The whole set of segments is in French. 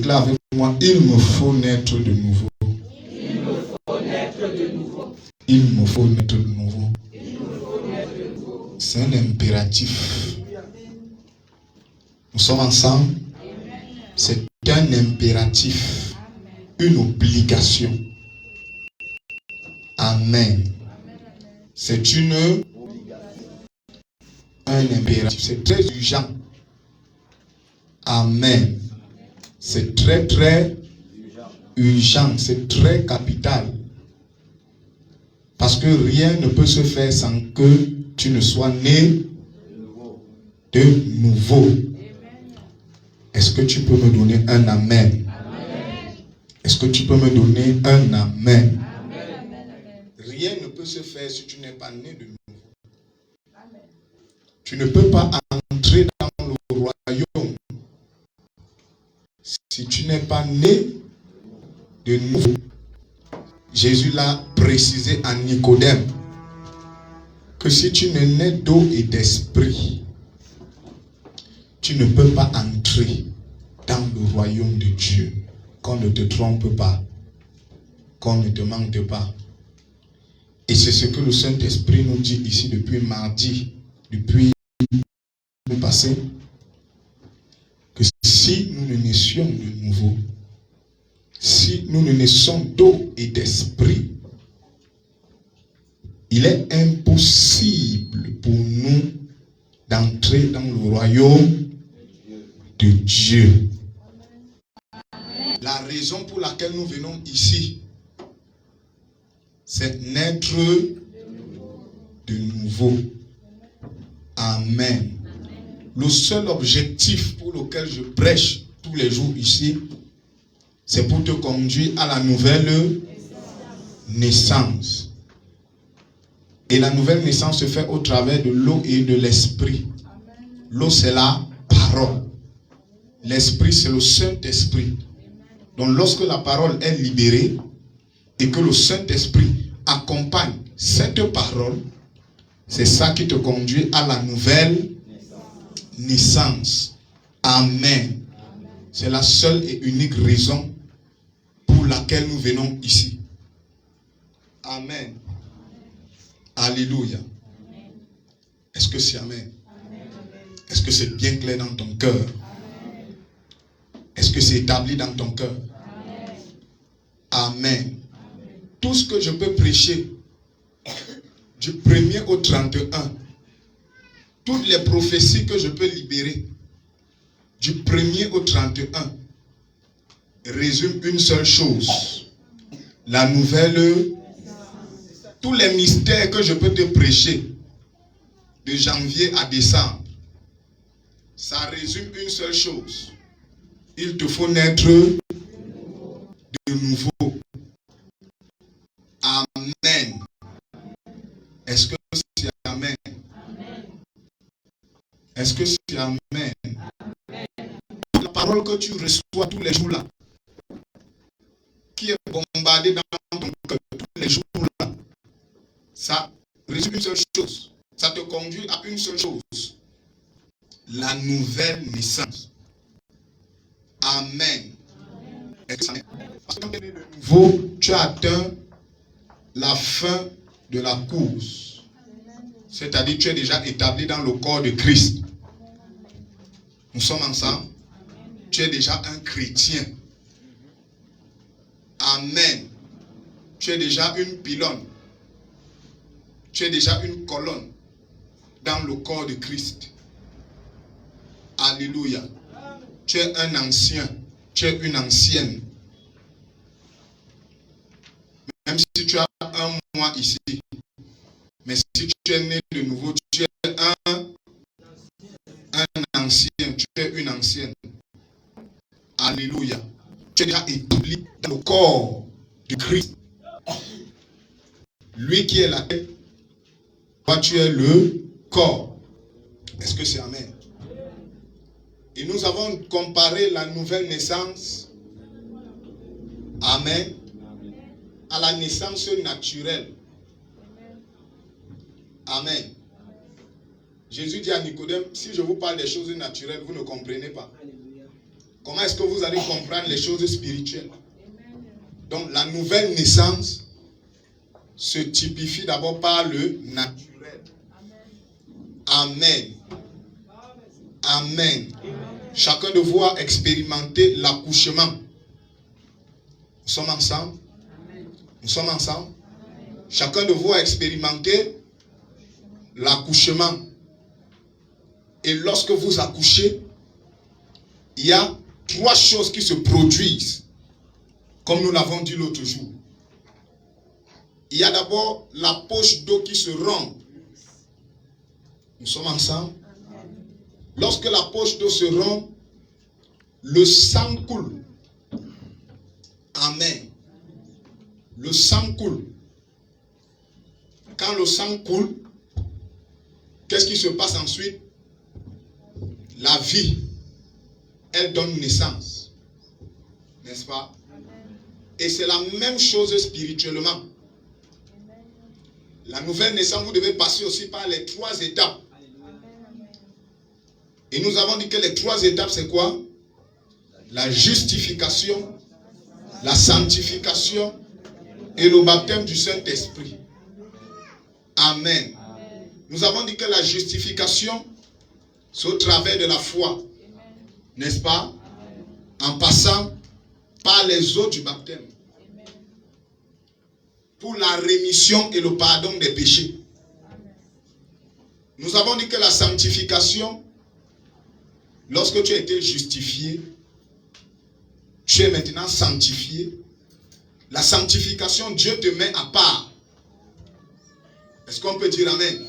Déclare avec moi, il me faut naître de nouveau. Il me faut naître de nouveau. Il me faut naître de nouveau. Il me faut naître de nouveau. C'est un impératif. Nous sommes ensemble. C'est un impératif. Une obligation. Amen. C'est un impératif. C'est très urgent. Amen. C'est très urgent. C'est très capital. Parce que rien ne peut se faire sans que tu ne sois né de nouveau. Est-ce que tu peux me donner un amen? Est-ce que tu peux me donner un amen? Rien ne peut se faire si tu n'es pas né de nouveau. Tu ne peux pas entrer dans le royaume si tu n'es pas né de nouveau. Jésus l'a précisé à Nicodème que si tu ne nais d'eau et d'esprit, tu ne peux pas entrer dans le royaume de Dieu. Qu'on ne te trompe pas, qu'on ne te mente pas. Et c'est ce que le Saint-Esprit nous dit ici depuis mardi, depuis le passé, que si nous ne naissions de nouveau, si nous ne naissons d'eau et d'esprit, il est impossible pour nous d'entrer dans le royaume de Dieu. La raison pour laquelle nous venons ici, c'est naître de nouveau. Amen. Le seul objectif pour lequel je prêche tous les jours ici, c'est pour te conduire à la nouvelle naissance. Et la nouvelle naissance se fait au travers de l'eau et de l'esprit. L'eau, c'est la parole. L'esprit, c'est le Saint-Esprit. Donc lorsque la parole est libérée et que le Saint-Esprit accompagne cette parole, c'est ça qui te conduit à la nouvelle naissance. Amen. C'est la seule et unique raison pour laquelle nous venons ici. Amen. Alléluia. Est-ce que c'est amen? Est-ce que c'est bien clair dans ton cœur? Est-ce que c'est établi dans ton cœur? Amen. Tout ce que je peux prêcher du 1er au 31, toutes les prophéties que je peux libérer du 1er au 31 résument une seule chose: la nouvelle. Tous les mystères que je peux te prêcher de janvier à décembre, ça résume une seule chose: il te faut naître de nouveau. Amen. Est-ce que c'est amen? Est-ce que c'est amen? La parole que tu reçois tous les jours là, qui est bombardée dans ton cœur tous les jours là, ça résume une seule chose. Ça te conduit à une seule chose: la nouvelle naissance. Amen. Est-ce que c'est amen? Parce que quand tu es né de nouveau, tu as atteint la fin de la course. C'est-à-dire tu es déjà établi dans le corps de Christ. Nous sommes ensemble. Tu es déjà un chrétien. Amen. Tu es déjà une pylône. Tu es déjà une colonne dans le corps de Christ. Alléluia. Tu es un ancien. Tu es une ancienne. Même si tu as un mois ici, mais si tu es né de nouveau, tu es un ancien. Tu es une ancienne. Alléluia. Tu es déjà établi dans le corps de Christ. Lui qui est la tête, toi tu es le corps. Est-ce que c'est amen? Et nous avons comparé la nouvelle naissance, amen, à la naissance naturelle. Amen. Jésus dit à Nicodème: si je vous parle des choses naturelles, vous ne comprenez pas. comment est-ce que vous allez comprendre les choses spirituelles? Donc la nouvelle naissance se typifie d'abord par le naturel. Amen. Amen. Chacun de vous a expérimenté l'accouchement. Nous sommes ensemble? Nous sommes ensemble? Chacun de vous a expérimenté l'accouchement. Et lorsque vous accouchez, il y a 3 choses qui se produisent, comme nous l'avons dit l'autre jour. Il y a d'abord la poche d'eau qui se rompt. Nous sommes ensemble? Lorsque la poche d'eau se rompt, le sang coule. Amen. Le sang coule. Quand le sang coule, qu'est-ce qui se passe ensuite? La vie, elle donne naissance. N'est-ce pas? Et c'est la même chose spirituellement. La nouvelle naissance, vous devez passer aussi par les 3 étapes. Et nous avons dit que les 3 étapes, c'est quoi? La justification, la sanctification et le baptême du Saint-Esprit. Amen. Nous avons dit que la justification, c'est au travers de la foi. N'est-ce pas? En passant par les eaux du baptême. Pour la rémission et le pardon des péchés. Nous avons dit que la sanctification, lorsque tu as été justifié, tu es maintenant sanctifié. La sanctification, Dieu te met à part. Est-ce qu'on peut dire amen?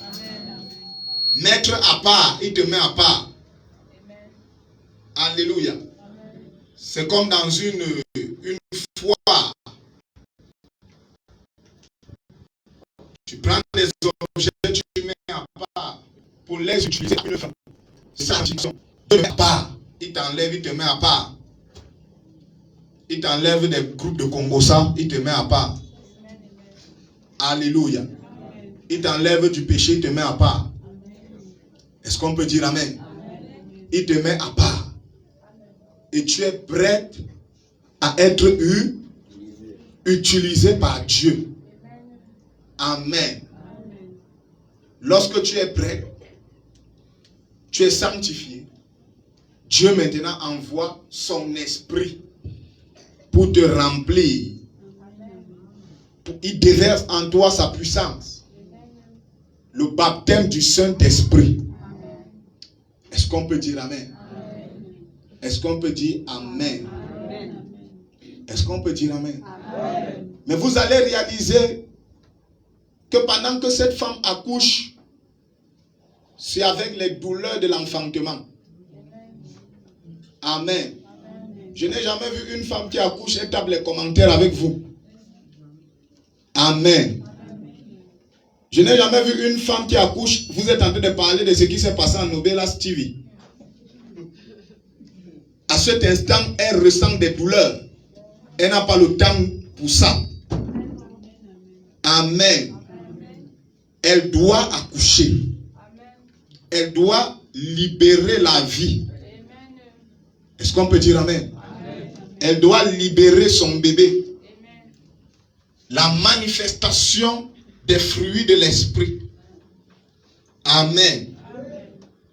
Mettre à part, il te met à part. Alléluia. C'est comme dans une foire. Tu prends des objets, tu mets à part pour les utiliser à une fin. Sanctification. Il te met à part. Il t'enlève, il te met à part. Il t'enlève des groupes de Congosa, il te met à part. Alléluia. Il t'enlève du péché, il te met à part. Est-ce qu'on peut dire amen? Il te met à part. Et tu es prêt à être utilisé par Dieu. Amen. Lorsque tu es prêt, tu es sanctifié. Dieu maintenant envoie son esprit pour te remplir. Il déverse en toi sa puissance. Le baptême du Saint-Esprit. Est-ce qu'on peut dire amen? Est-ce qu'on peut dire amen? Est-ce qu'on peut dire amen? Mais vous allez réaliser que pendant que cette femme accouche, c'est avec les douleurs de l'enfantement. Amen. Je n'ai jamais vu une femme qui accouche et tape les commentaires avec vous. Amen. Je n'ai jamais vu une femme qui accouche. Vous êtes en train de parler de ce qui s'est passé en Novelas TV. À cet instant, elle ressent des douleurs. Elle n'a pas le temps pour ça. Amen. Elle doit accoucher. Elle doit libérer la vie. Est-ce qu'on peut dire amen? Elle doit libérer son bébé. La manifestation des fruits de l'esprit. Amen.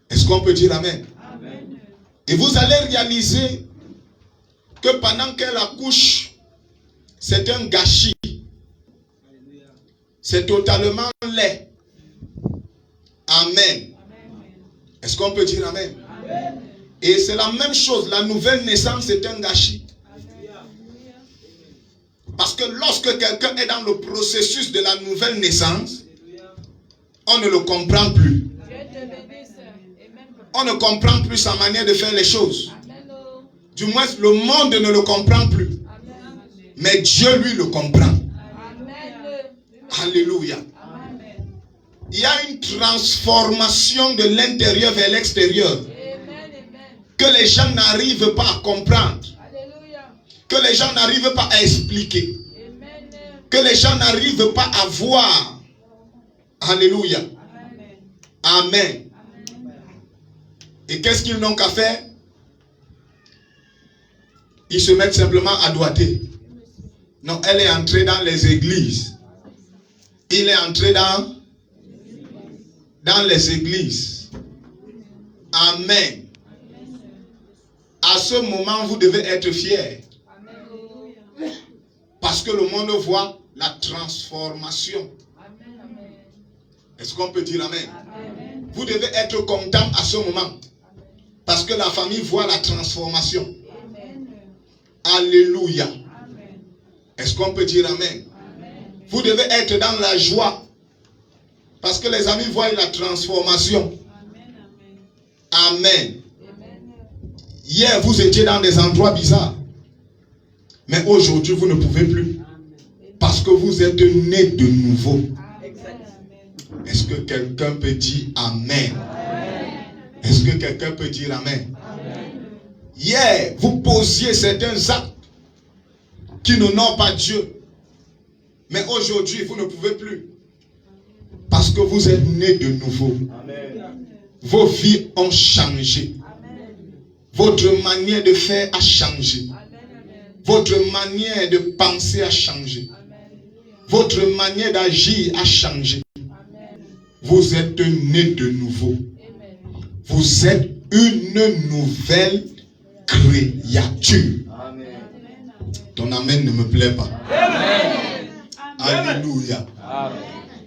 Est-ce qu'on peut dire amen? Et vous allez réaliser que pendant qu'elle accouche, c'est un gâchis. C'est totalement laid. Amen. Est-ce qu'on peut dire amen? Et c'est la même chose. La nouvelle naissance, c'est un gâchis. Parce que lorsque quelqu'un est dans le processus de la nouvelle naissance, on ne le comprend plus. On ne comprend plus sa manière de faire les choses. Du moins, le monde ne le comprend plus. Mais Dieu, lui, le comprend. Alléluia. Il y a une transformation de l'intérieur vers l'extérieur que les gens n'arrivent pas à comprendre. Que les gens n'arrivent pas à expliquer. Que les gens n'arrivent pas à voir. Alléluia. Amen. Et qu'est-ce qu'ils n'ont qu'à faire? ils se mettent simplement à doiter. Non, elle est entrée dans les églises. Il est entré dans les églises. Amen. À ce moment, vous devez être fiers. Parce que le monde voit la transformation. Est-ce qu'on peut dire amen? Vous devez être content à ce moment. Parce que la famille voit la transformation. Alléluia. Est-ce qu'on peut dire amen? Vous devez être dans la joie. Parce que les amis voient la transformation. Amen. Hier, vous étiez dans des endroits bizarres. Mais aujourd'hui, vous ne pouvez plus. Parce que vous êtes nés de nouveau. Est-ce que quelqu'un peut dire amen? Est-ce que quelqu'un peut dire amen? Hier, vous posiez certains actes qui n'honorent pas Dieu. Mais aujourd'hui, vous ne pouvez plus. Parce que vous êtes nés de nouveau. Vos vies ont changé. Votre manière de faire a changé. Votre manière de penser a changé. Votre manière d'agir a changé. Vous êtes nés de nouveau. Vous êtes une nouvelle créature. Ton amen ne me plaît pas. Alléluia.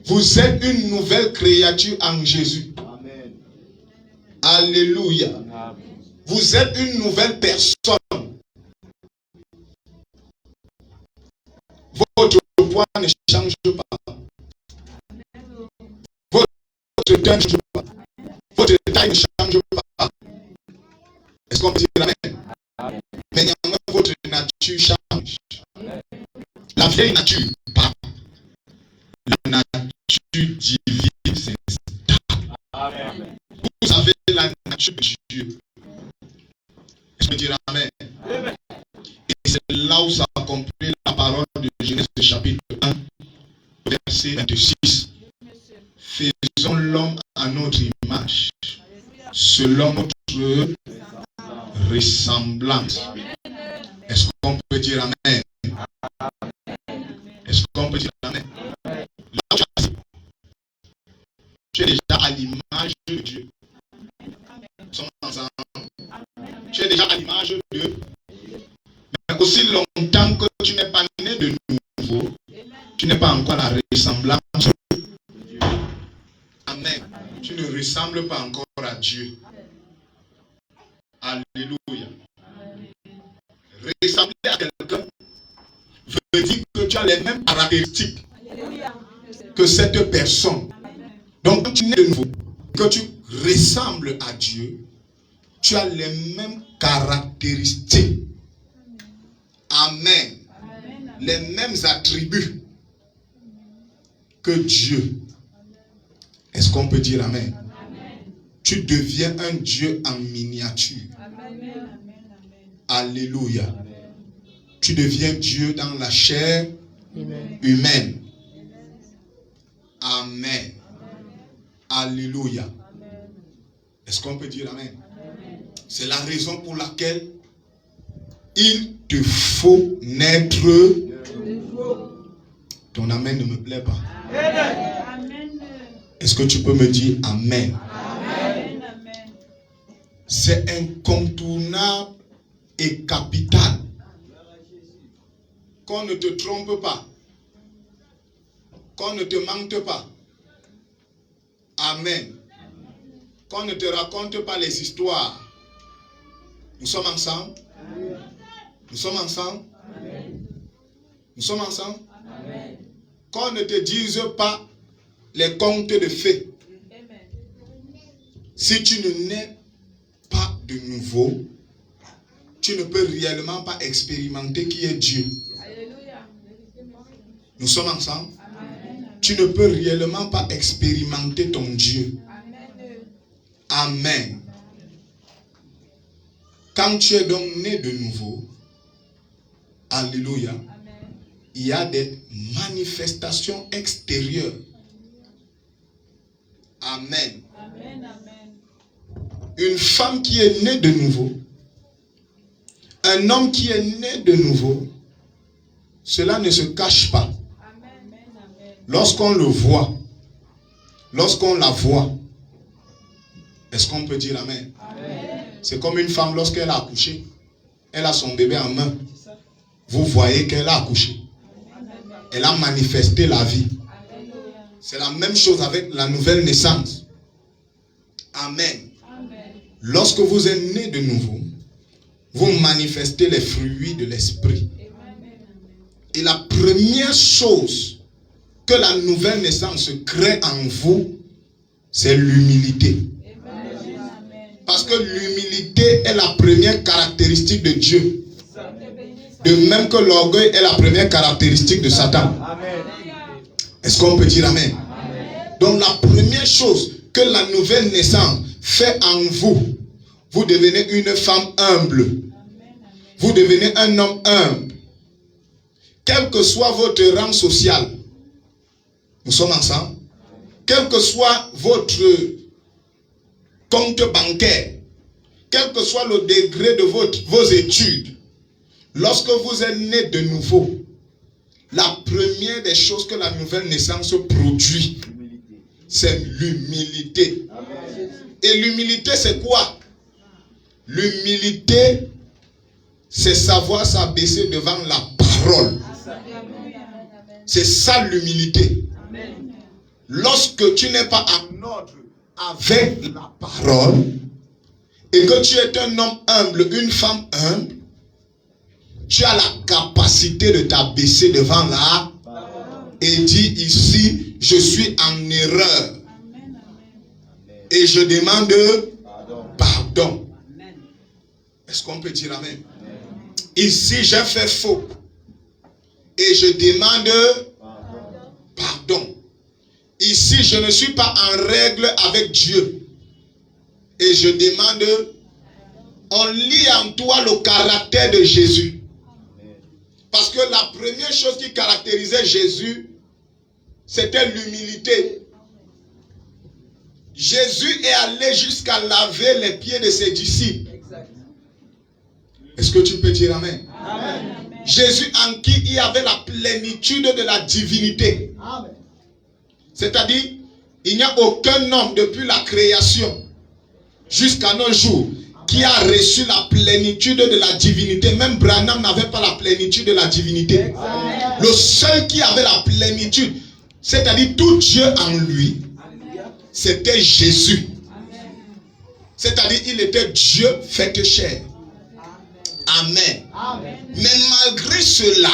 Vous êtes une nouvelle créature en Jésus. Alléluia. Vous êtes une nouvelle personne. Votre poids ne change pas. Votre taille ne change pas. Votre taille ne change pas. Est-ce qu'on peut dire amen? Mais néanmoins, votre nature change. La vieille nature part. La nature divine s'installe. Vous avez la nature de Dieu. Est-ce que dire amen? Et c'est là où s'accomplit la parole de Genèse chapitre 1, verset 26. Faisons l'homme à notre image, selon notre ressemblance. Est-ce qu'on peut dire amen? Est-ce qu'on peut dire amen? Là où tu es déjà à l'image de Dieu. Nous sommes ensemble. Tu es déjà à l'image de Dieu. Mais aussi longtemps que tu n'es pas né de nouveau, tu n'es pas encore la ressemblance de Dieu. Amen. Tu ne ressembles pas encore à Dieu. Alléluia. Ressembler à quelqu'un veut dire que tu as les mêmes caractéristiques que cette personne. Donc quand tu nais de nouveau, que tu ressembles à Dieu, tu as les mêmes caractéristiques. Amen. Les mêmes attributs que Dieu. Est-ce qu'on peut dire amen? Tu deviens un Dieu en miniature. Alléluia. Tu deviens Dieu dans la chair humaine. Amen. Alléluia. Est-ce qu'on peut dire amen? C'est la raison pour laquelle il te faut naître. Ton amen ne me plaît pas. Est-ce que tu peux me dire amen? C'est incontournable et capital qu'on ne te trompe pas, qu'on ne te mente pas. Amen. Qu'on ne te raconte pas les histoires. Nous sommes ensemble. Nous sommes ensemble. Nous sommes ensemble. Qu'on ne te dise pas les contes de fées. Si tu ne nais pas de nouveau, tu ne peux réellement pas expérimenter qui est Dieu. Nous sommes ensemble. Tu ne peux réellement pas expérimenter ton Dieu. Amen. Quand tu es donc né de nouveau, alléluia, il y a des manifestations extérieures. Amen. Une femme qui est née de nouveau, un homme qui est né de nouveau, cela ne se cache pas. Lorsqu'on le voit, lorsqu'on la voit, est-ce qu'on peut dire amen? C'est comme une femme lorsqu'elle a accouché, elle a son bébé en main. Vous voyez qu'elle a accouché. Elle a manifesté la vie. C'est la même chose avec la nouvelle naissance. Amen. Lorsque vous êtes né de nouveau, vous manifestez les fruits de l'esprit. Et la première chose que la nouvelle naissance crée en vous, c'est l'humilité. Parce que l'humilité est la première caractéristique de Dieu. De même que l'orgueil est la première caractéristique de Satan. Est-ce qu'on peut dire amen? Donc la première chose que la nouvelle naissance fait en vous, vous devenez une femme humble. Vous devenez un homme humble. Quel que soit votre rang social, nous sommes ensemble. Quel que soit votre compte bancaire, quel que soit le degré de vos études, lorsque vous êtes né de nouveau, la première des choses que la nouvelle naissance produit, c'est l'humilité. Et l'humilité, c'est quoi? L'humilité, c'est savoir s'abaisser devant la parole. C'est ça l'humilité. Lorsque tu n'es pas en ordre avec la parole et que tu es un homme humble, une femme humble, tu as la capacité de t'abaisser devant la et dire ici, je suis en erreur. Et je demande pardon. Est-ce qu'on peut dire amen? Ici, j'ai fait faux. Et je demande pardon. Ici, je ne suis pas en règle avec Dieu. Et je demande, on lit en toi le caractère de Jésus. Parce que la première chose qui caractérisait Jésus, c'était l'humilité. Jésus est allé jusqu'à laver les pieds de ses disciples. Est-ce que tu peux dire amen? Amen. Jésus en qui il y avait la plénitude de la divinité. C'est-à-dire, il n'y a aucun homme depuis la création jusqu'à nos jours qui a reçu la plénitude de la divinité. Même Branham n'avait pas la plénitude de la divinité. Amen. Le seul qui avait la plénitude, c'est-à-dire tout Dieu en lui, c'était Jésus. C'est-à-dire il était Dieu fait chair. Amen. Amen. Mais malgré cela,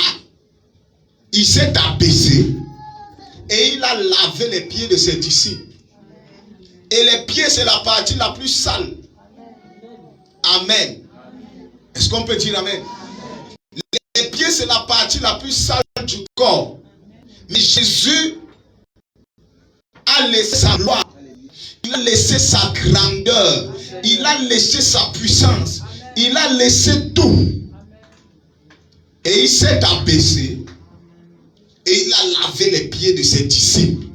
il s'est abaissé et il a lavé les pieds de ses disciples. Et les pieds, c'est la partie la plus sale. Amen. Est-ce qu'on peut dire amen? Les pieds, c'est la partie la plus sale du corps. Mais Jésus a laissé sa gloire. Il a laissé sa grandeur. Il a laissé sa puissance. Il a laissé tout. Et il s'est abaissé. Et il a lavé les pieds de ses disciples.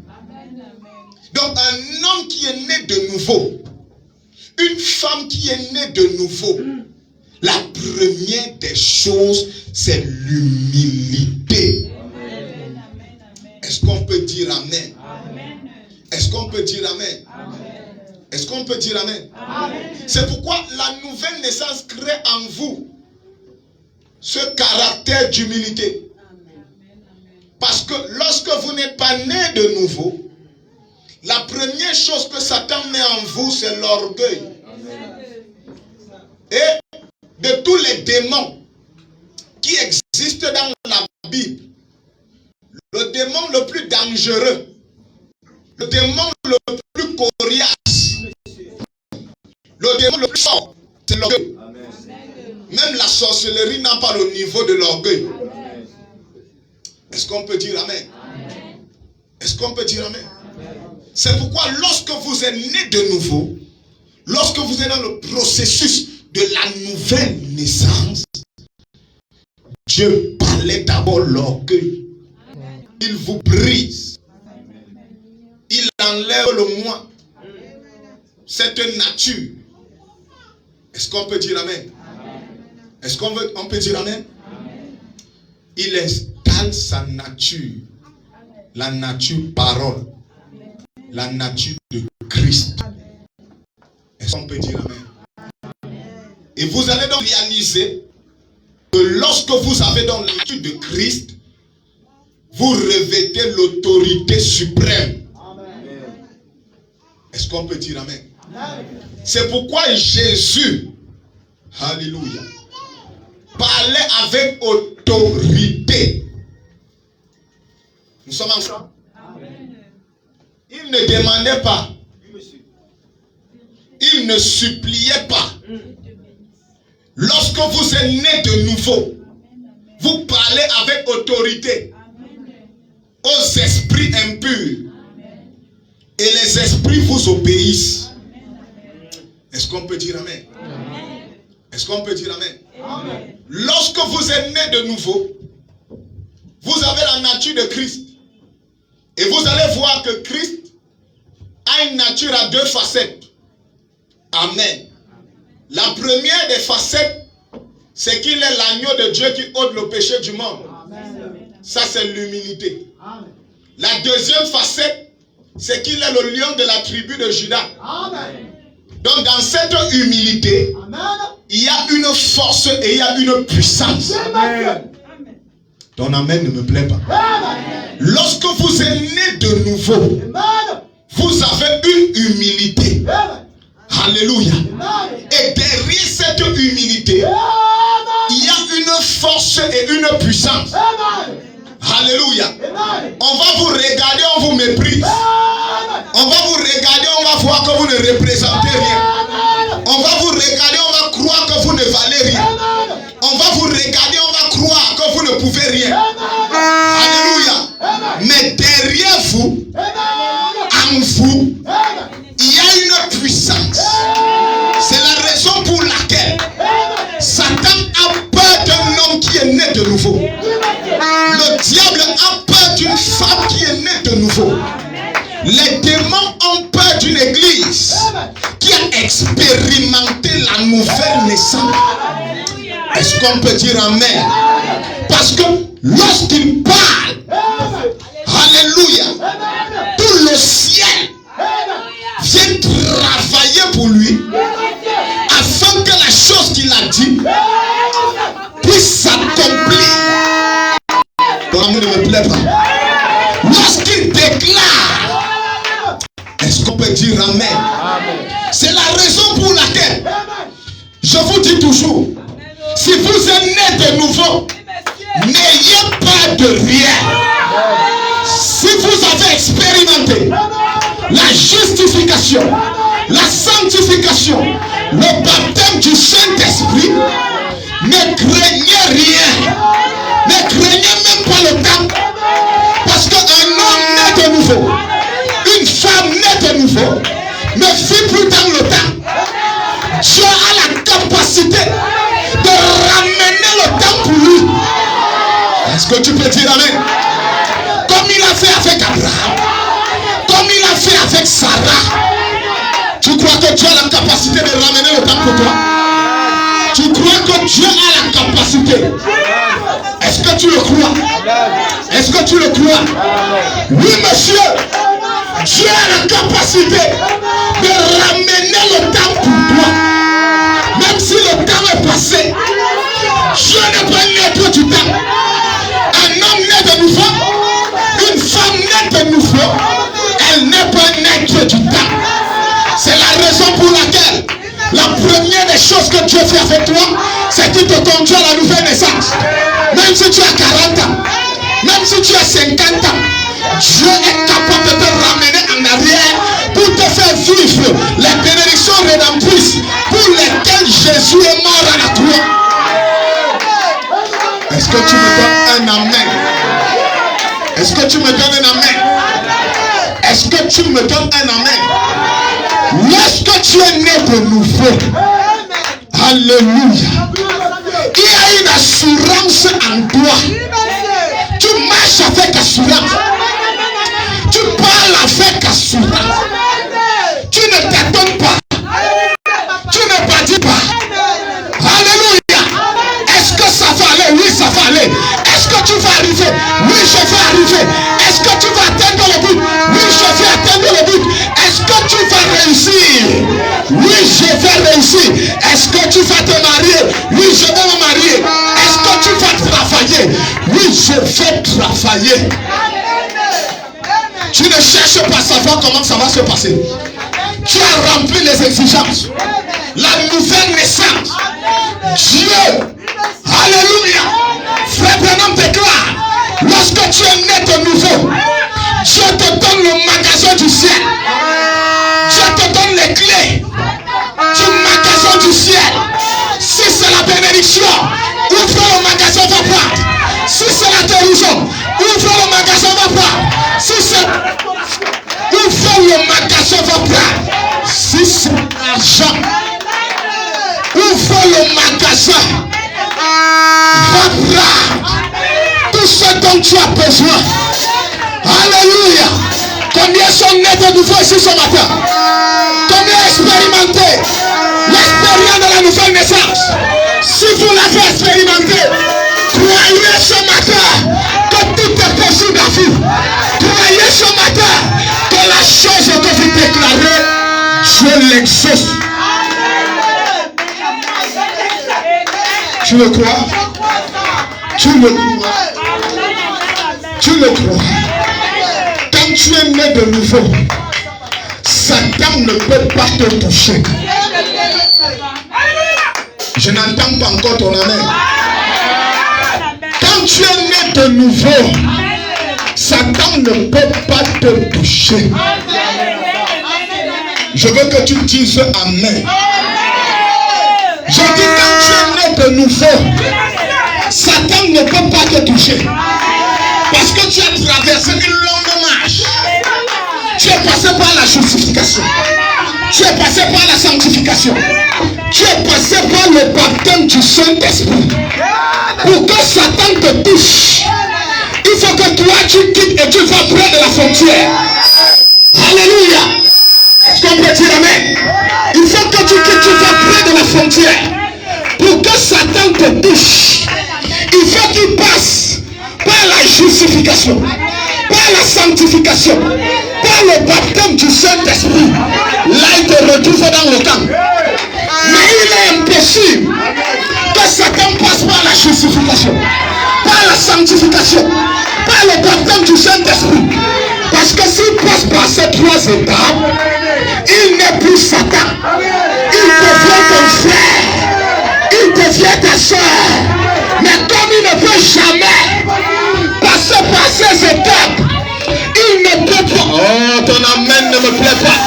Donc un homme qui est né de nouveau, une femme qui est née de nouveau, la première des choses, c'est l'humilité. Est-ce qu'on peut dire amen? Est-ce qu'on peut dire amen? Est-ce qu'on peut dire amen? C'est pourquoi la nouvelle naissance crée en vous ce caractère d'humilité. Parce que lorsque vous n'êtes pas né de nouveau, la première chose que Satan met en vous, c'est l'orgueil. Et de tous les démons qui existent dans la Bible, le démon le plus dangereux, le démon le plus coriace, le démon le plus fort, c'est l'orgueil. Même la sorcellerie n'a pas le niveau de l'orgueil. Est-ce qu'on peut dire amen? Est-ce qu'on peut dire amen? C'est pourquoi lorsque vous êtes né de nouveau, lorsque vous êtes dans le processus de la nouvelle naissance, Dieu parlait d'abord l'orgueil. Il vous brise. Il enlève le moi. Cette nature. Est-ce qu'on peut dire amen? Est-ce qu'on peut dire amen? Il installe sa nature, la nature parole, la nature de Christ. Est-ce qu'on peut dire amen? Et vous allez donc réaliser que lorsque vous avez dans la nature de Christ, vous revêtez l'autorité suprême. Est-ce qu'on peut dire amen? C'est pourquoi Jésus, alléluia, parlait avec autorité. Nous sommes ensemble. Il ne demandait pas. Il ne suppliait pas. Lorsque vous êtes né de nouveau, vous parlez avec autorité aux esprits impurs. Et les esprits vous obéissent. Est-ce qu'on peut dire amen? Est-ce qu'on peut dire amen? Amen. Lorsque vous êtes né de nouveau, vous avez la nature de Christ. Et vous allez voir que Christ a une nature à deux facettes. Amen. La première des facettes, c'est qu'il est l'agneau de Dieu qui ôte le péché du monde. Amen. Ça, c'est l'humilité. La deuxième facette, c'est qu'il est le lion de la tribu de Juda. Amen. Donc, dans cette humilité, amen, il y a une force et il y a une puissance. Amen. Ton amen ne me plaît pas. Amen. Lorsque vous êtes né de nouveau, amen, vous avez une humilité. Amen. Alléluia. Amen. Et derrière cette humilité, amen, il y a une force et une puissance. Amen. Alléluia. Amen. On va vous regarder, on vous méprise. Amen. On va vous regarder, on va voir que vous ne représentez rien. Amen. On va vous regarder, on va croire que vous ne valez rien. Amen. On va vous regarder, on va croire que vous ne pouvez rien. Amen. Alléluia. Amen. Mais derrière vous, amen, en vous, amen, il y a une puissance. C'est la raison pour laquelle Satan a peur d'un homme qui est né de nouveau. Le diable a peur d'une femme qui est née de nouveau. Les démons ont peur d'une église qui a expérimenté la nouvelle naissance. Est-ce qu'on peut dire amen? Parce que lorsqu'il parle, alléluia, tout le ciel vient travailler pour lui afin que la chose qu'il a dit puisse s'accomplir. Ton amour ne me plaît pas. Lorsqu'il déclare, est-ce qu'on peut dire amen? C'est la raison pour laquelle je vous dis toujours, si vous êtes né de nouveau, n'ayez pas de rien. Si vous avez expérimenté la justification, la sanctification, le baptême du Saint-Esprit, ne craignez rien. Ne craignez même pas le temps. Parce qu'un homme né de nouveau, une femme née de nouveau, ne vit plus dans le temps. Dieu a la capacité de ramener le temps pour lui. Est-ce que tu peux dire amen? Comme il a fait avec Abraham, comme il a fait avec Sarah. Tu crois que Dieu a la capacité de ramener le temps pour toi? Tu crois que Dieu a la capacité? Est-ce que tu le crois? Est-ce que tu le crois? Oui, monsieur. Dieu a la capacité de ramener le temps pour toi. Même si le temps est passé, Dieu n'est pas maître du temps. Un homme né de nouveau, une femme née de nouveau, elle n'est pas maître du temps. C'est la raison pour laquelle la première des choses que Dieu fait avec toi, c'est qu'il te conduit à la nouvelle naissance. Même si tu as 40 ans, même si tu as 50 ans, Dieu est capable de te ramener en arrière pour te faire vivre les bénédictions rédemptrices pour lesquelles Jésus est mort à la croix. Est-ce que tu me donnes un amen? Est-ce que tu me donnes un amen? Est-ce que tu me donnes un amen? Lorsque tu es né de nouveau, alléluia, il y a une assurance en toi. Tu marches avec assurance. Tu parles avec assurance. Tu ne t'étonnes pas. Tu ne bâtis pas. Alléluia. Est-ce que tu vas arriver? Oui, je vais arriver. Est-ce que tu vas atteindre le but? Oui, je vais atteindre le but. Est-ce que tu vas réussir? Oui, je vais réussir. Est-ce que tu vas te marier? Oui, je vais me marier. Est-ce que tu vas travailler? Oui, je vais travailler. Tu ne cherches pas à savoir comment ça va se passer. Tu as rempli les exigences. La nouvelle naissance. Dieu. Alléluia. Frère Branham déclare, lorsque tu es né de nouveau, Dieu te donne le magasin du ciel. Dieu te donne les clés du magasin du ciel. Si c'est la bénédiction, ouvre le magasin, va prendre. Si c'est la guérison, ouvre le magasin, va prendre. Si c'est ouvre le magasin, va prendre. Si c'est l'argent, ouvre le magasin, va prendre tout ce dont tu as besoin. Alléluia. Combien sont nés de nouveau ici ce matin? Combien expérimenté l'expérience de la nouvelle naissance? Si vous l'avez expérimenté, croyez ce matin que tout est possible à vous. Croyez ce matin que la chose que vous déclarez, Dieu l'exauce. Tu le crois? Tu le crois? Tu le crois? Quand tu es né de nouveau, Satan ne peut pas te toucher. Je n'entends pas encore ton amen. Quand tu es né de nouveau, Satan ne peut pas te toucher. Je veux que tu dises amen. Je dis quand tu es né de nouveau, Satan ne peut pas te toucher. Parce que tu as traversé une longue marche. Tu es passé par la justification. Tu es passé par la sanctification. Tu es passé par le baptême du Saint-Esprit. Pour que Satan te touche, il faut que toi tu quittes et tu vas près de la frontière. Alléluia. Est-ce qu'on peut dire amen? Il faut que tu quittes, tu vas près de la frontière. Pour que Satan te touche, il faut qu'il passe par la justification, par la sanctification, par le baptême du Saint-Esprit. Là, il te retrouve dans le camp. Mais il est impossible que Satan passe par la justification, par la sanctification, par le baptême du Saint-Esprit. Parce que s'il passe par ces trois étapes, il n'est plus Satan. Il devient ton frère. Il devient ta soeur. Mais comme il ne peut jamais passer par ces étapes, il ne peut pas. Oh, ton amen ne me plaît pas.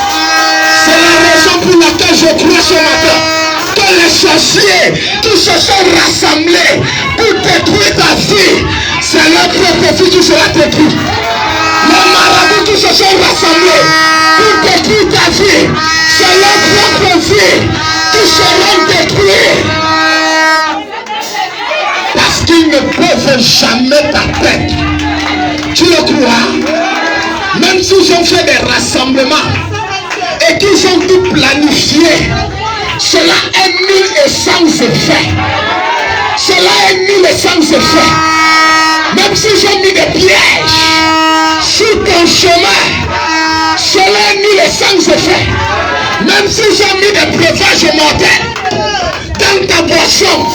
C'est la raison pour laquelle je crois ce matin que les sorciers qui se sont rassemblés pour détruire ta vie, c'est leur propre vie qui sera détruite. Les marabouts qui se sont rassemblés pour détruire ta vie, c'est leur propre vie qui seront détruits. Parce qu'ils ne peuvent jamais t'atteindre. Tu le crois? Même s'ils ont fait des rassemblements et qu'ils ont tout planifié, cela est nul et sans effet. Cela est nul et sans effet. Même s'ils ont mis des pièges sur ton chemin, cela est nul et sans effet. Même s'ils ont mis des breuvages mortels dans ta boisson,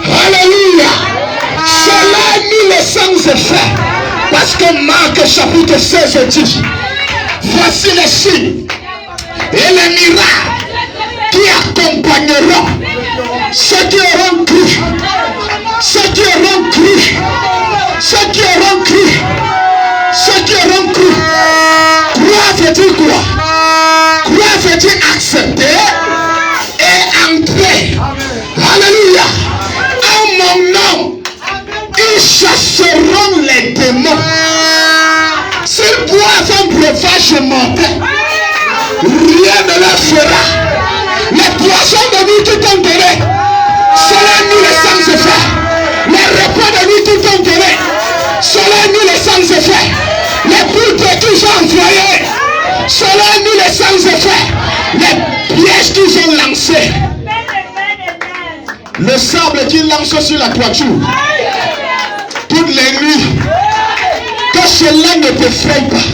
alléluia, cela est nul et sans effet. Parce que Marc chapitre 16 dit, voici les signes et les miracles qui accompagneront ceux qui auront cru. Ceux qui auront cru. Ceux qui auront cru. Ceux qui auront cru. Croire veut dire quoi? Croire veut dire accepter et entrer. Alléluia. En mon nom, ils chasseront les démons. S'ils boivent un breuvage mortel, rien ne leur fera. Les poissons de nuit qui t'ont donné, cela nous les sans effet. Les repas de nuit qui t'ont donné, cela nous les sans effet. Les poulpes qu'ils ont envoyés, cela nous les sans effet. Les pièges qu'ils ont lancés, le sable qu'ils lancent sur la toiture, cela ne t'effraie pas.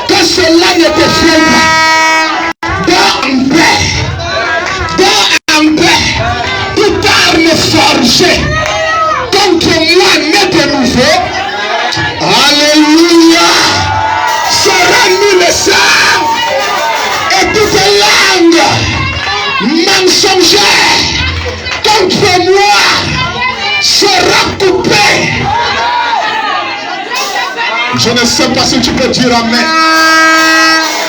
Que cela ne t'effraie pas. Dors en paix. Dors en paix. Toute arme forgée contre moi n'est de nouveau. Alléluia. Sera nu le sang. Et toute langue mensongère contre moi sera coupée. Je ne sais pas si tu peux dire amen.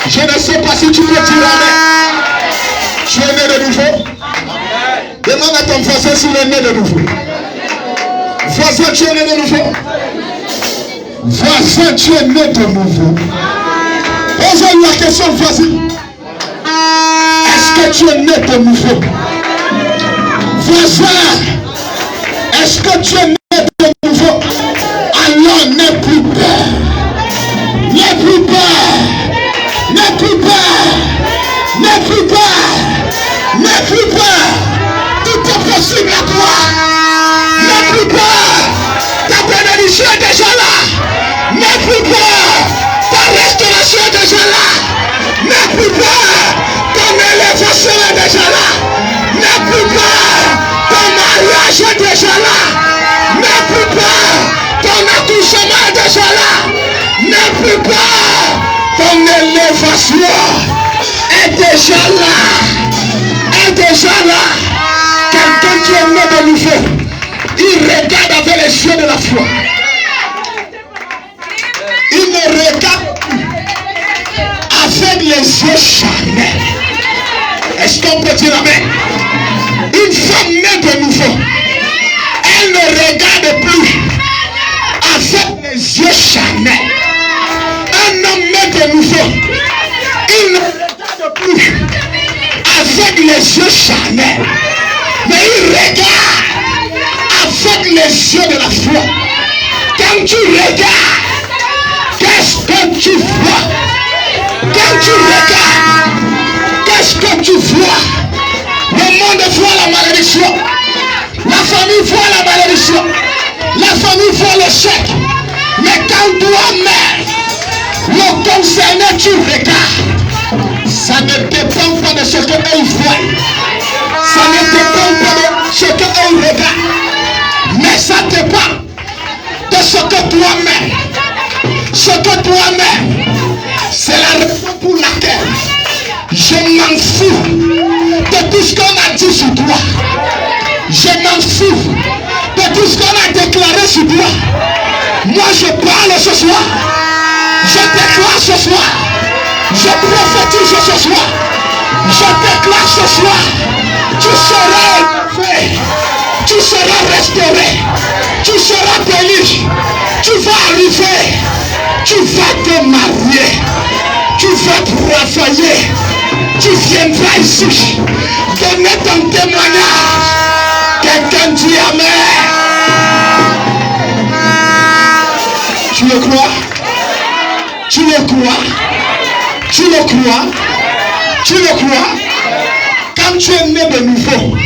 Je ne sais pas si tu peux dire amen. Tu es né de nouveau. Demande à ton voisin s'il est né de nouveau. Voisin, tu es né de nouveau. Voisin, tu es né de nouveau. Pose-lui la question, voisin. Est-ce que tu es né de nouveau? Voisin, est-ce que tu es né de nouveau? Alors n'aie plus peur. N'aie plus peur. N'aie plus peur. N'aie plus peur. N'aie plus peur. Tout est possible à toi. N'aie plus peur. Ta bénédiction est déjà là. N'aie plus peur. Ta restauration est déjà là. N'aie plus peur. Ton élévation est déjà là. N'aie plus peur. Ton mariage est déjà là. N'aie plus peur. Ton accouchement est déjà là. N'aie plus peur. Ton élévation est déjà là. Est déjà là. Quelqu'un qui est né de nouveau, il regarde avec les yeux de la foi. Il ne regarde plus avec les yeux charnels. Est-ce qu'on peut dire amen? Une femme née de nouveau, elle ne regarde plus avec les yeux charnels. Un homme né de nouveau, il ne regarde plus avec les yeux charnels, mais il regarde avec les yeux de la foi. Quand tu regardes, qu'est-ce que tu vois? Quand tu regardes, qu'est-ce que tu vois? Le monde voit la malédiction. La famille voit la malédiction. La famille voit l'échec. Mais quand toi-même, le concerné, tu regardes, ça ne dépend pas de ce que eux voient. Ça ne dépend pas de ce que eux regardent. Mais ça dépend de ce que toi-même, c'est la raison pour laquelle je m'en fous de tout ce qu'on a dit sur toi. Je m'en fous de tout ce qu'on a déclaré sur toi. Moi je parle ce soir. Je déclare ce soir. Je prophétise ce soir. Je déclare ce soir. Tu seras élevé. Tu seras restauré. Tu seras béni. Tu vas arriver. Tu vas te marier. Tu vas travailler. Tu viendras ici donner ton témoignage. Quelqu'un dit amen. Tu le crois? Tu le crois? Tu le crois? Tu le crois? Quand tu es né de nouveau,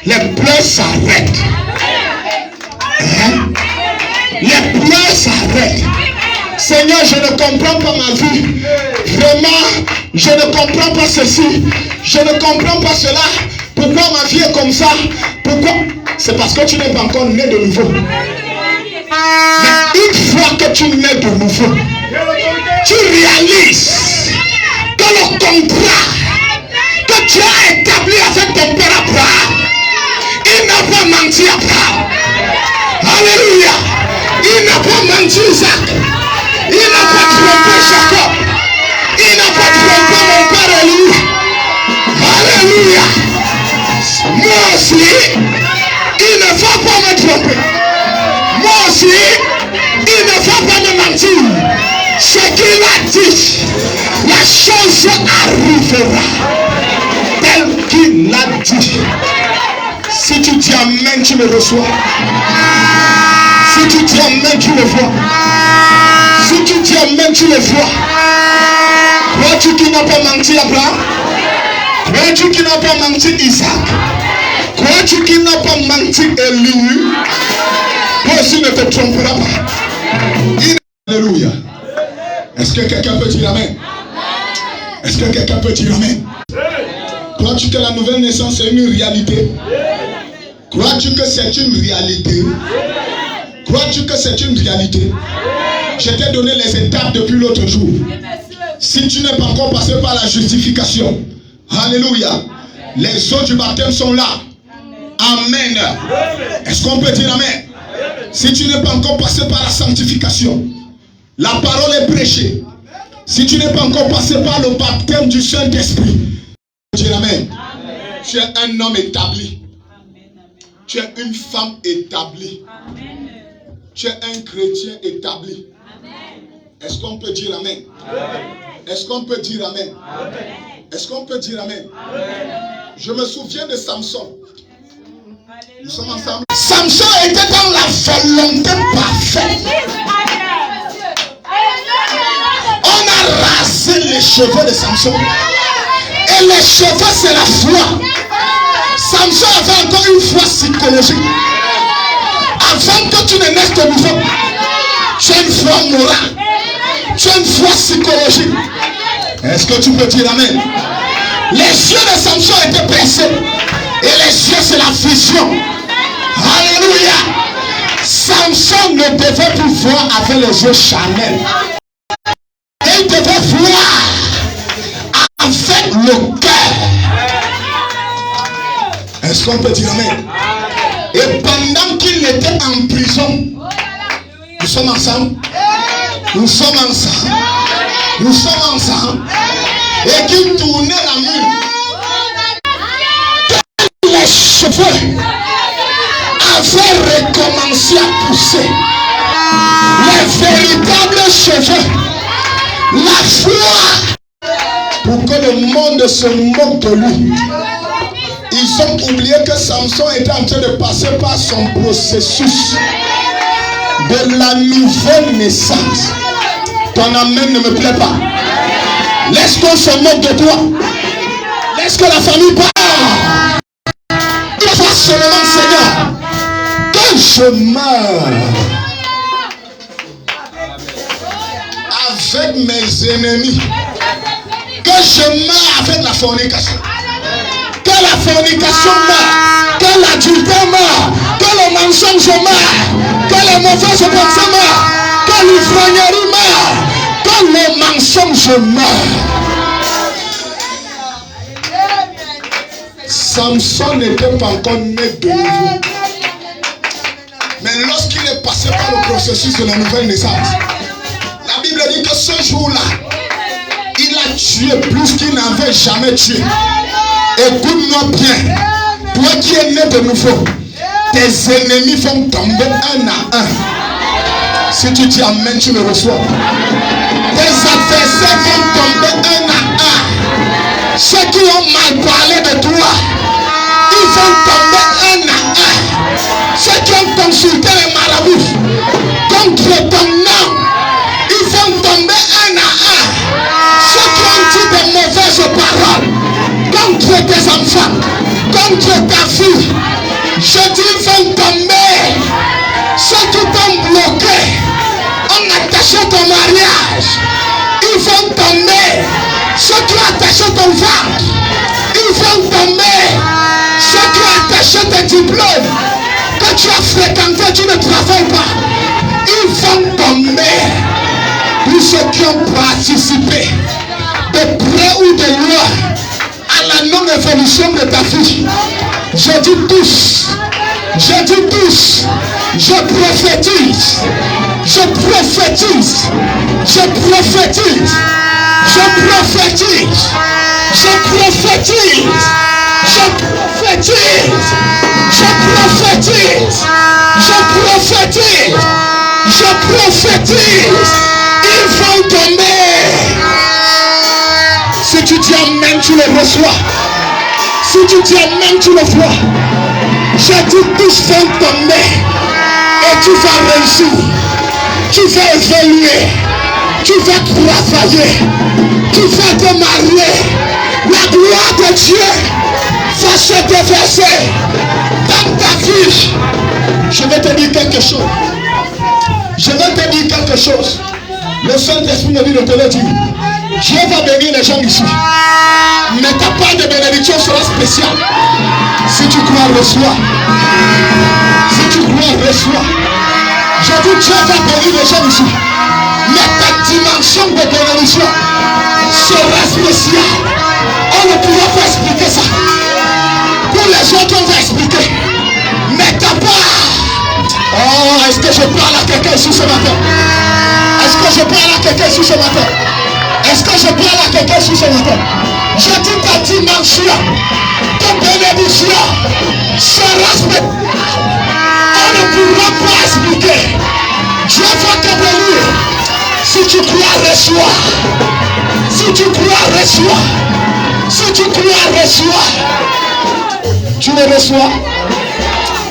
les pleurs s'arrêtent. Hein? Les pleurs s'arrêtent. Seigneur, je ne comprends pas ma vie. Vraiment, je ne comprends pas ceci. Je ne comprends pas cela. Pourquoi ma vie est comme ça? Pourquoi? C'est parce que tu n'es pas encore né de nouveau. Mais une fois que tu nais de nouveau, tu réalises que le contrat que tu as établi avec ton père Abraham, il n'a pas menti Abraham. Alléluia. Il n'a pas menti Isaac. Il n'a pas trompé Jacob. Il n'a pas trompé mon père Élie. Alléluia. Moi aussi, il ne va pas me tromper. Moi aussi, il ne va pas me mentir. Ce qu'il a dit, la chose arrivera tel qu'il l'a dit. Si tu dis amen, tu le reçois. Si tu dis amen, tu le vois. Si tu dis amen, tu le vois. Crois-tu qu'il n'a pas menti Abraham? Crois-tu qu'il n'a pas menti Isaac? Crois-tu qu'il n'a pas menti Élie? Toi aussi ne te tromperas pas. Il Alléluia. Est-ce que quelqu'un peut dire amen? Est-ce que quelqu'un peut dire amen? Crois-tu que la nouvelle naissance est une réalité? Crois-tu que c'est une réalité? Crois-tu que c'est une réalité? Je t'ai donné les étapes depuis l'autre jour. Si tu n'es pas encore passé par la justification, alléluia, les eaux du baptême sont là. Amen. Est-ce qu'on peut dire amen? Si tu n'es pas encore passé par la sanctification, la parole est prêchée. Si tu n'es pas encore passé par le baptême du Saint-Esprit, dire amen. Tu es un homme établi. Tu es une femme établie. Tu es un chrétien établi. Est-ce qu'on peut dire amen? Est-ce qu'on peut dire amen? Est-ce qu'on peut dire amen? Je me souviens de Samson. Nous sommes ensemble. Samson était dans la volonté parfaite. On a rasé les cheveux de Samson. Et les cheveux, c'est la foi. Samson avait encore une foi psychologique. Avant que tu ne naisses de nouveau, tu as une foi morale. Tu as une foi psychologique. Est-ce que tu peux dire amen? Les yeux de Samson étaient percés. Et les yeux, c'est la vision. Alléluia. Samson ne devait plus voir avec les yeux charnels. Il devait voir avec le cœur. Est-ce qu'on peut dire amen? Et pendant qu'il était en prison, nous sommes ensemble. Nous sommes ensemble. Nous sommes ensemble. Et qu'il tournait la mule. Les cheveux avaient recommencé à pousser. Les véritables cheveux. La foi. Pour que le monde se moque de lui. Ils ont oublié que Samson était en train de passer par son processus de la nouvelle naissance. Ton amen ne me plaît pas. Laisse qu'on se moque de toi. Laisse que la famille parle. Il faut seulement, Seigneur, que je meure avec mes ennemis. Que je meure avec la fornication. Que la fornication meure, que l'adultère meure, que le mensonge meure, que les mauvaises pensées meurent, que l'ivrognerie meure, que le mensonge meure. Samson n'était pas encore né de nouveau. Mais lorsqu'il est passé par le processus de la nouvelle naissance, la Bible dit que ce jour-là, il a tué plus qu'il n'avait jamais tué. Écoute-moi bien, toi qui es né de nouveau, tes ennemis vont tomber un à un. Si tu dis amen, tu le reçois. Tes adversaires vont tomber un à un. Ceux qui ont mal parlé de toi, ils vont tomber un à un. Ceux qui ont consulté les marabouts contre ton nom, ils vont tomber un à un. Ceux qui ont dit de mauvaises paroles contre tes enfants, contre ta fille, je dis ils vont tomber. Ceux qui t'ont bloqué, ont attaché ton mariage, ils vont tomber. Ceux qui ont attaché ton ventre, ils vont tomber. Ceux qui ont attaché tes diplômes, que tu as fréquenté, tu ne travailles pas, ils vont tomber. Tous ceux qui ont participé, de près ou de loin, à la non-évolution de ta vie, je dis tous, je prophétise, je prophétise, je prophétise, je prophétise, je prophétise, je prophétise, je prophétise, je prophétise, je prophétise, ils vont tomber. Si tu dis amen, tu le reçois. Si tu dis amen, tu le vois. J'ai dit tous vont tomber. Et tu vas réussir. Tu vas évoluer. Tu vas travailler. Tu vas te marier. La gloire de Dieu va se déverser dans ta vie. Je vais te dire quelque chose. Je vais te dire quelque chose. Le Saint-Esprit me dit de te le dire. Dieu va bénir les gens ici. Mais ta part de bénédiction sera spéciale. Si tu crois, reçois. Si tu crois, reçois. Je dis Dieu va bénir les gens ici. Mais ta dimension de bénédiction sera spéciale. On ne pourra pas expliquer ça. Pour les autres, on va expliquer. Mais ta part. Oh, est-ce que je parle à quelqu'un ici ce matin? Est-ce que je parle à quelqu'un ici ce matin? Est-ce que je parle à quelqu'un ici ce matin? Je dis ta dimension de bénédiction sera spéciale. On ne pourra pas expliquer. Dieu va te bénir. Si tu crois, reçois. Si tu crois, reçois. Si tu crois, reçois. Tu le reçois.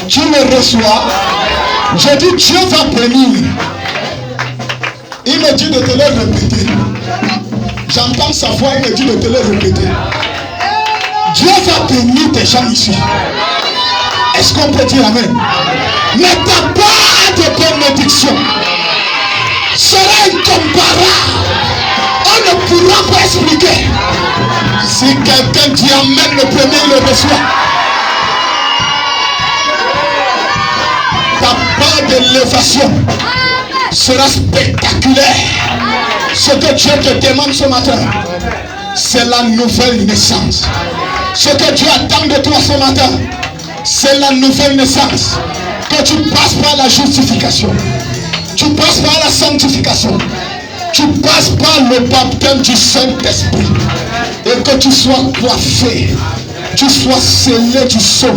Tu le reçois. Je dis Dieu va bénir. Il me dit de te le répéter. J'entends sa voix, il me dit de te le répéter. Dieu va bénir tes gens ici. Est-ce qu'on peut dire amen? Mais ta part de bénédiction sera incomparable. On ne pourra pas expliquer. Si quelqu'un dit amen, le premier le reçoit. Ta part d'élévation sera spectaculaire. Ce que Dieu te demande ce matin, c'est la nouvelle naissance. Ce que Dieu attend de toi ce matin, c'est la nouvelle naissance. Que tu passes par la justification, tu passes par la sanctification, tu passes par le baptême du Saint-Esprit, et que tu sois coiffé, tu sois scellé du sceau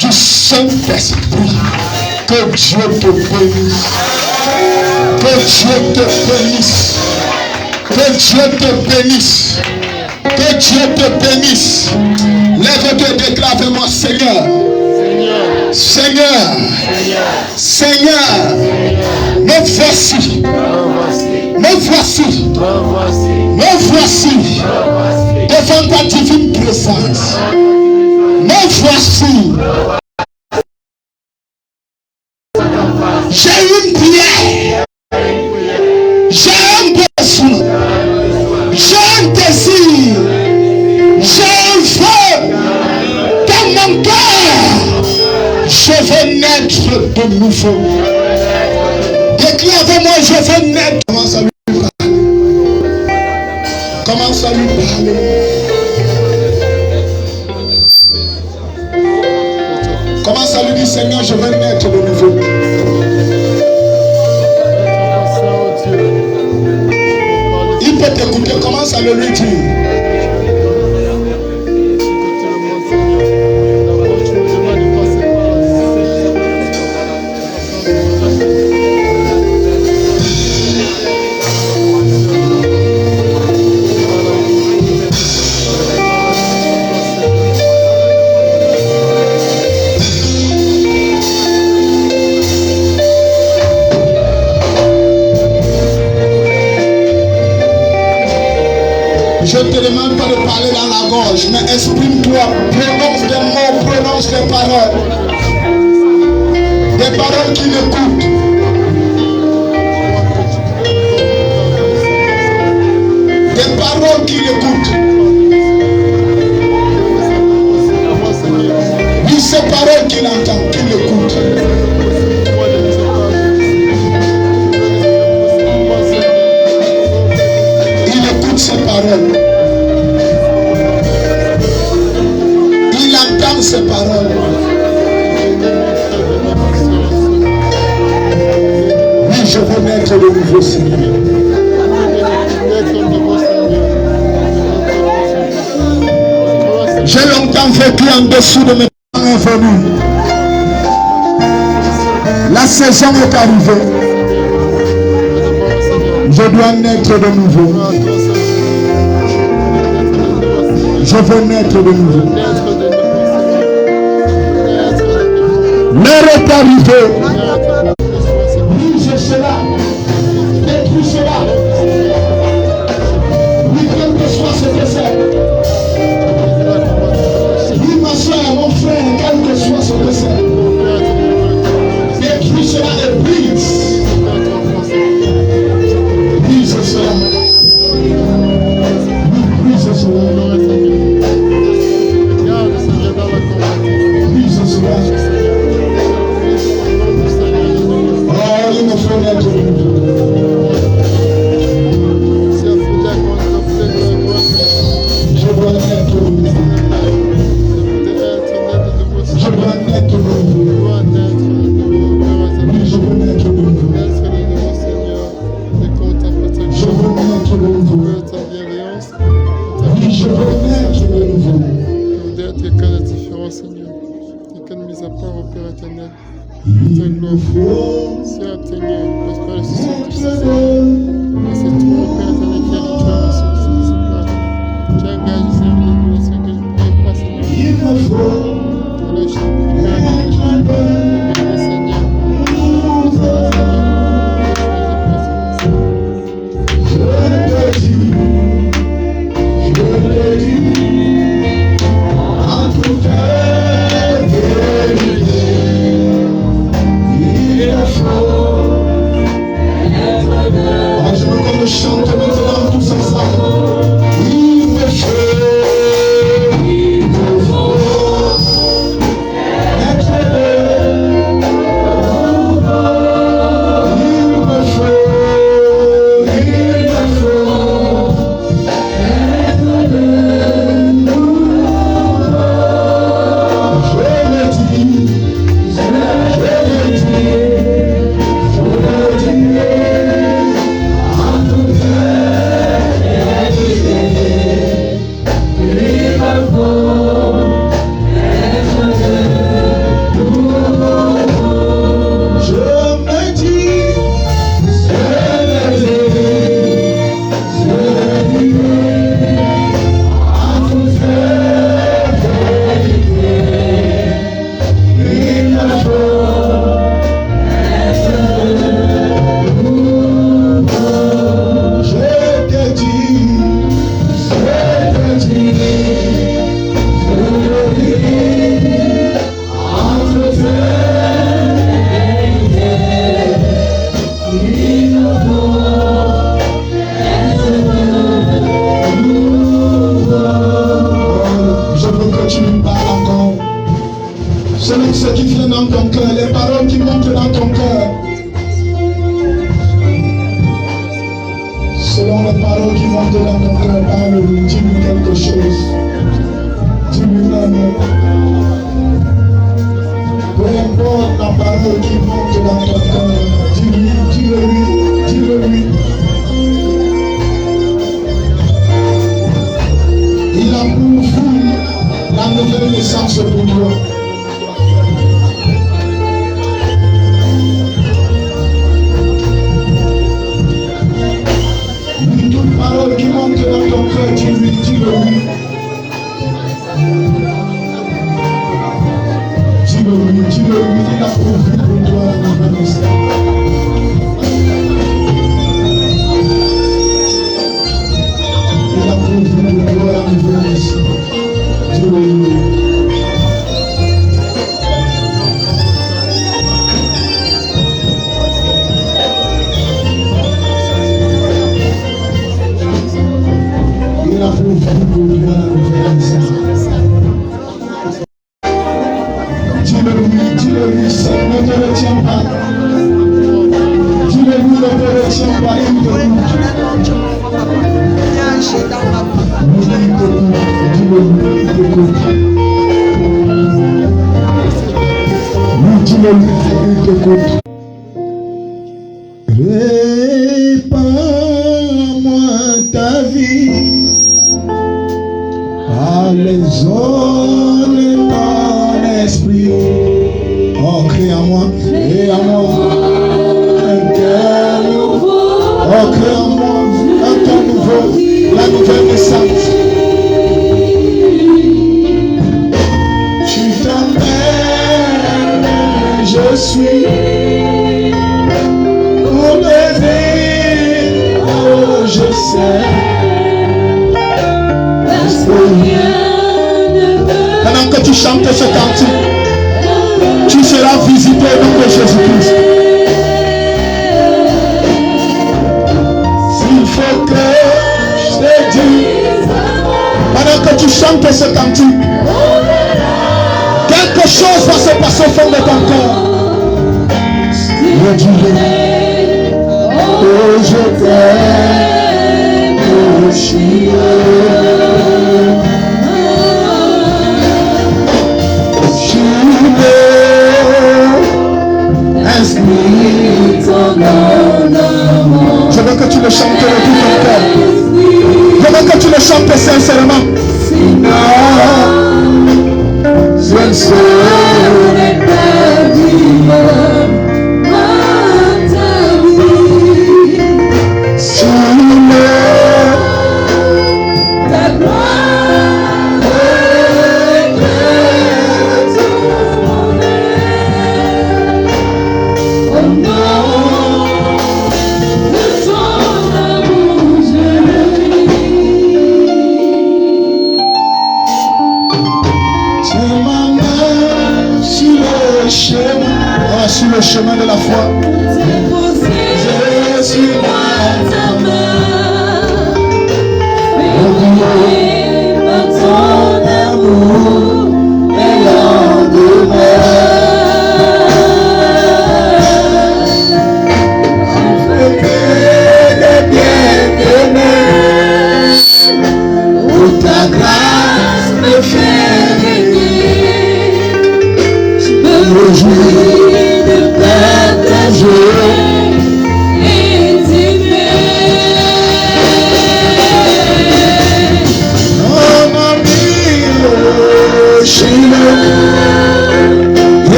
du Saint-Esprit. Que Dieu te bénisse. Que Dieu te bénisse. Que Dieu te bénisse. Que Dieu te bénisse. Lève-toi et déclare-moi, Seigneur. Seigneur. Seigneur. Me voici. Me voici. Me voici. Devant ta divine présence. Me voici. J'ai une prière. J'ai un besoin. J'ai un désir. J'ai un feu dans mon cœur. Je veux naître de nouveau. Déclare-moi, je veux naître. Commence à lui parler. Commence à lui parler. Commence à lui dire, Seigneur, je veux naître de nouveau. Il peut t'écouter, commence à le lui dire. Je ne te demande pas de parler dans la gorge, mais exprime-toi, prononce des mots, prononce des paroles. Des paroles qui l'écoutent. Des paroles qui l'écoutent. Oui, ces paroles qu'il entend, qu'il écoute. Ses paroles. Il entend ses paroles. Oui, je veux naître de nouveau, Seigneur. J'ai longtemps vécu en dessous de mes parents invenus. La saison est arrivée. Je dois naître de nouveau. Je veux naître de nouveau. L'heure est arrivée. Oui, je serai. Détruis cela. Oui, quel que soit ce décès. Oui, ma soeur, mon frère, quel que soit ce décès. Détruis cela et brise.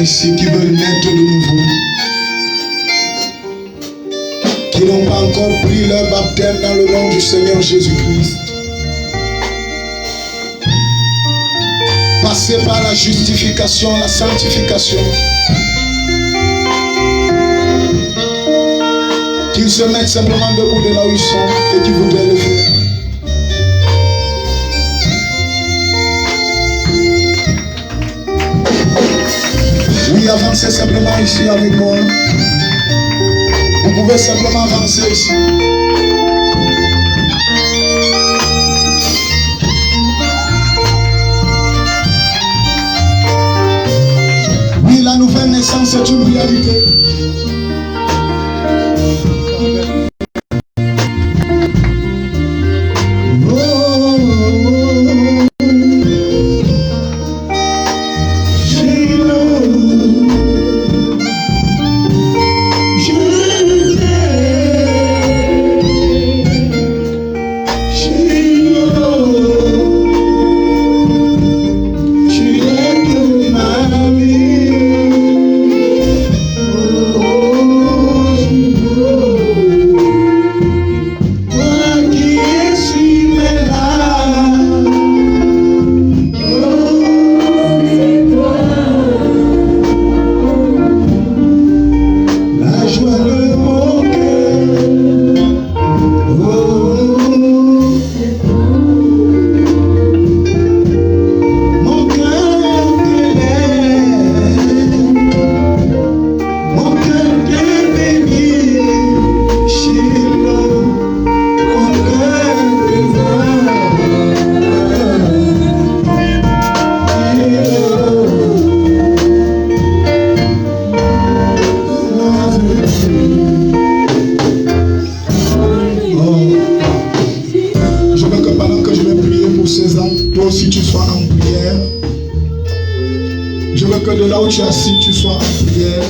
ici qui veulent naître de nouveau, qui n'ont pas encore pris leur baptême dans le nom du Seigneur Jésus-Christ. Passez par la justification, la sanctification, Qu'ils se mettent simplement debout de là où ils sont et qui voudraient le faire. Oui, avancez simplement ici avec moi. Vous pouvez simplement avancer ici. Oui, la nouvelle naissance est une réalité. Tu es assis, tu sois en prière.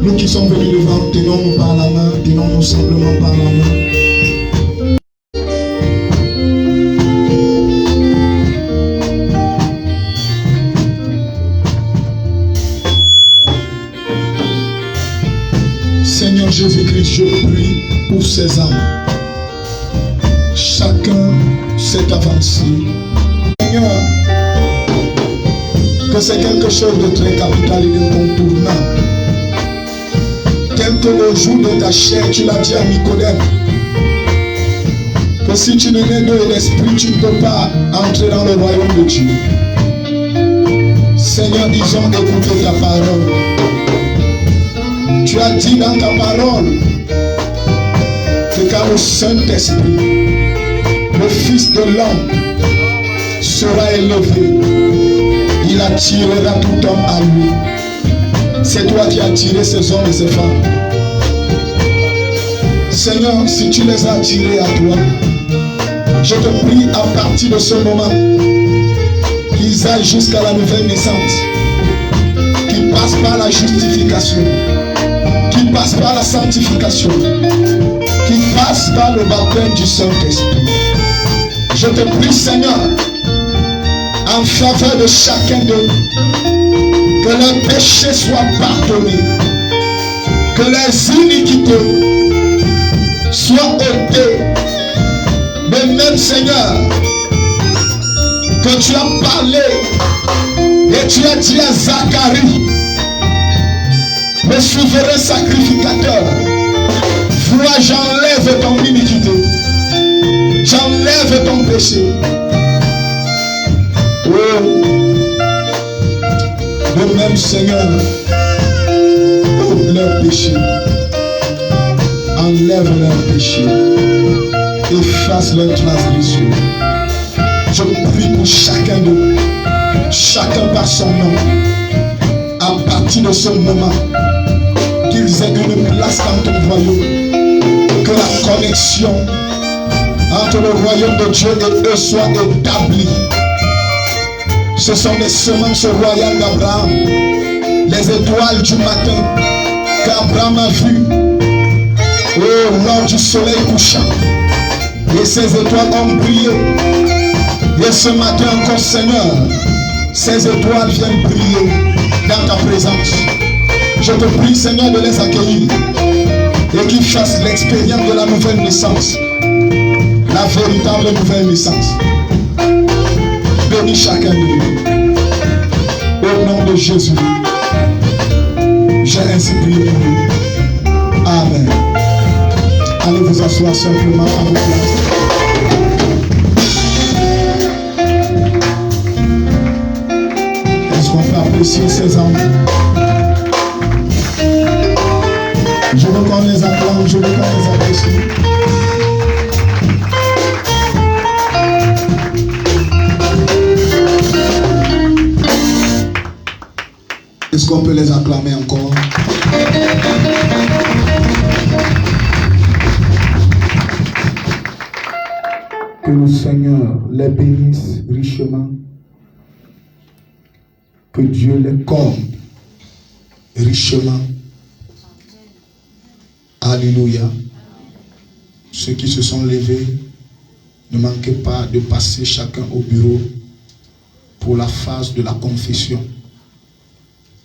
Nous qui sommes venus devant, tenons-nous par la main, tenons-nous simplement par la main. Seigneur Jésus-Christ, je prie pour ces âmes. Chacun s'est avancé. Seigneur, que c'est quelque chose de très capital et d'incontournable. Tel que le jour de ta chair, tu l'as dit à Nicodème, que si tu ne n'es d'eau et d'esprit, tu ne peux pas entrer dans le royaume de Dieu. Seigneur, ils ont écouté ta parole. Tu as dit dans ta parole que quand le Saint-Esprit, le Fils de l'homme, sera élevé, il attirera tout homme à lui. C'est toi qui as attiré ces hommes et ces femmes. Seigneur, si tu les as attirés à toi, je te prie à partir de ce moment qu'ils aillent jusqu'à la nouvelle naissance, qu'ils passent par la justification, qu'ils passent par la sanctification, qu'ils passent par le baptême du Saint-Esprit. Je te prie, Seigneur, en faveur de chacun d'eux, que leurs péchés soient pardonnés, que leurs iniquités soient ôtées. Mais même, Seigneur, que tu as parlé et tu as dit à Zacharie, le souverain sacrificateur, vois, j'enlève ton iniquité, j'enlève ton péché. Oh, de même, Seigneur, ôte leurs péchés, enlève leurs péchés, efface leurs transgressions. Je prie pour chacun d'eux, chacun par son nom, à partir de ce moment, qu'ils aient une place dans ton royaume, que la connexion entre le royaume de Dieu et eux soit établie. Ce sont les semences royales d'Abraham, les étoiles du matin qu'Abraham a vues lors du soleil couchant. Et ces étoiles ont brillé. Et ce matin encore, Seigneur, ces étoiles viennent briller dans ta présence. Je te prie, Seigneur, de les accueillir et qu'ils fassent l'expérience de la nouvelle naissance, la véritable nouvelle naissance. Bénis chacun de nous. Au nom de Jésus, j'ai ainsi prié pour nous. Amen. Amen. Allez vous asseoir simplement à vos places. Est-ce qu'on peut apprécier ces hommes? Je veux qu'on les acclame, je veux qu'on les apprécie. Est-ce qu'on peut les acclamer encore? Que le Seigneur les bénisse richement. Que Dieu les comble richement. Alléluia. Ceux qui se sont levés, ne manquez pas de passer chacun au bureau pour la phase de la confession.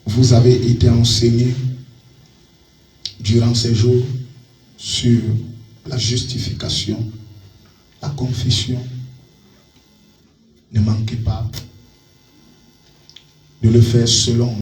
Vous avez été enseignés durant ces jours sur la justification, la confession. Ne manquez pas de le faire selon